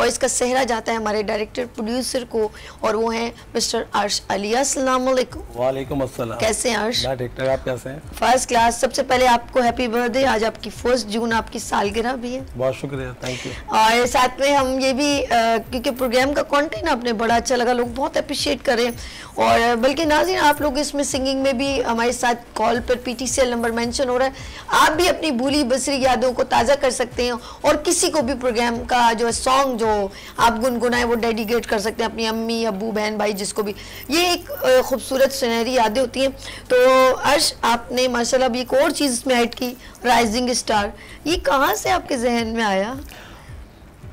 Voice का सेहरा जाता है हमारे डायरेक्टर प्रोड्यूसर को, और वो हैं मिस्टर अर्श अली। अस्सलाम वालेकुम। वालेकुम अस्सलाम। कैसे हैं अर्श? मैं ठीक ठाक, आप कैसे हैं? First class. सबसे पहले आपको हैप्पी बर्थडे। आज आपकी 1 जून आपकी सालगिरह भी है। बहुत शुक्रिया, थैंक यू। और साथ में हम ये भी क्योंकि प्रोग्राम का कंटेंट आपने बड़ा अच्छा लगा, लोग बहुत अप्रिशिएट करें, और बल्कि नाज़रीन आप लोग इसमें सिंगिंग में भी हमारे साथ कॉल पर PTCL नंबर मेंशन हो रहा है, आप भी अपनी भूली बसरी यादों को ताज़ा कर सकते हैं, और किसी को भी प्रोग्राम का जो सॉन्ग जो आप गुनगुनाए वो डेडिकेट कर सकते हैं अपनी अम्मी, अब्बू, बहन, भाई, जिसको भी। ये एक खूबसूरत सुनहरी यादें होती हैं। तो अर्श, आपने माशाल्लाह भी एक और चीज़ इसमें ऐड की, राइजिंग स्टार। ये कहाँ से आपके जहन में आया?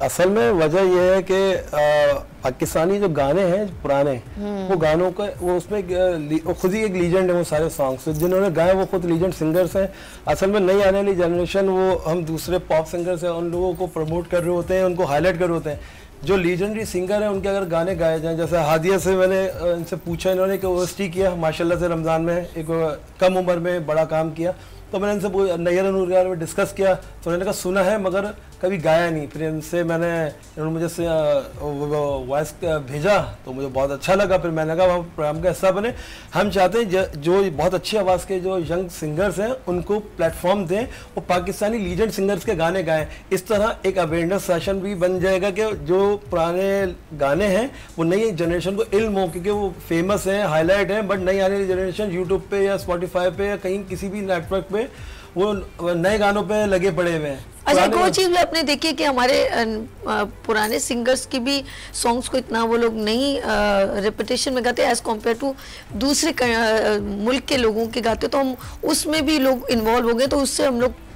असल में वजह यह है कि पाकिस्तानी जो गाने हैं पुराने, वो गानों का वो उसमें खुद ही एक लीजेंड है। वो सारे सॉन्ग्स जिन्होंने गाए वो खुद लीजेंड सिंगर्स हैं। असल में नई आने वाली जनरेशन, वो हम दूसरे पॉप सिंगर्स हैं, उन लोगों को प्रमोट कर रहे होते हैं, उनको हाईलाइट कर रहे होते हैं। जो लीजेंडरी सिंगर हैं उनके अगर गाने गाए जाएं, जैसे हादिया से मैंने इनसे पूछा, इन्होंने कि ओएसटी किया माशाल्लाह से, रमज़ान में एक कम उम्र में बड़ा काम किया। तो मैंने इनसे नैयर नूर के बारे में डिस्कस किया, तो उन्होंने कहा सुना है मगर कभी गाया नहीं। फिर इनसे इन्होंने मुझे वॉइस भेजा तो मुझे बहुत अच्छा लगा। फिर मैंने कहा वहाँ प्रोग्राम का हिस्सा बने। हम चाहते हैं जो बहुत अच्छी आवाज़ के जो यंग सिंगर्स हैं उनको प्लेटफॉर्म दें, वो पाकिस्तानी लीजेंड सिंगर्स के गाने गाएं। इस तरह एक अवेयरनेस सेशन भी बन जाएगा कि जो पुराने गाने हैं वो नई जनरेशन को इल्म हो, क्योंकि वो फेमस हैं, हाईलाइट हैं, बट नई आने वाली जनरेशन यूट्यूब पे या स्पॉटिफाई पे या कहीं किसी भी नेटवर्क पे वो नए गानों पे लगे पड़े हुए हैं। अच्छा, एक और चीज़ भी आपने देखी कि हमारे पुराने सिंगर्स की भी सॉन्ग्स को इतना वो लोग नहीं रिपीटेशन में गाते एज कम्पेयर टू दूसरे मुल्क के लोगों के गाते, तो हम उसमें भी लोग इन्वॉल्व हो गए, तो उससे हम लोग